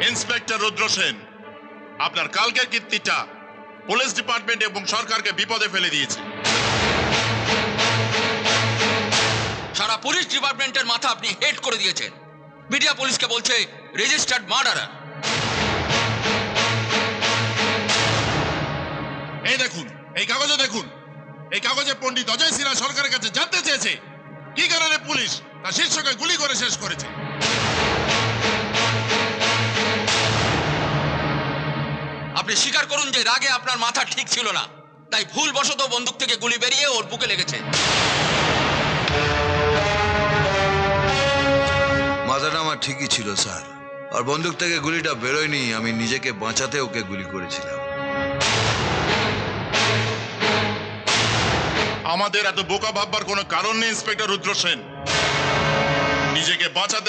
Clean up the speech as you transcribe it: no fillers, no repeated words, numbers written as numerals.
Inspector রুদ্র সেন, আপনার কালকের কীর্তিটা police department এবং সরকারকে বিপদে ফেলে দিয়েছে। সারা পুলিশ ডিপার্টমেন্টের মাথা আপনি হেড করে দিয়েছেন। মিডিয়া পুলিশকে বলছে রেজিস্টার্ড মার্ডারার। এই দেখুন, এই কাগজে দেখুন, এই কাগজে পণ্ডিত অজয় সিনহা সরকারের কাছে জানতে চেয়েছে কি কারণে পুলিশ তার শীর্ষকে গুলি করে শেষ করেছে। আপনি স্বীকার করুন যে রাগে আপনার মাথা ঠিক ছিল না, তাই ভুলবশত বন্দুক থেকে গুলি বেরিয়ে ওর বুকে লেগেছে। মাথাটা আমার ঠিকই ছিল স্যার, আর বন্দুক থেকে গুলিটা বেরোয়নি, আমি নিজেকে বাঁচাতে ওকে গুলি করেছিলাম। আমাদের এত বোকা ভাববার কোনো কারণ নেই ইন্সপেক্টর রুদ্র সেন। নিজেকে বাঁচাতে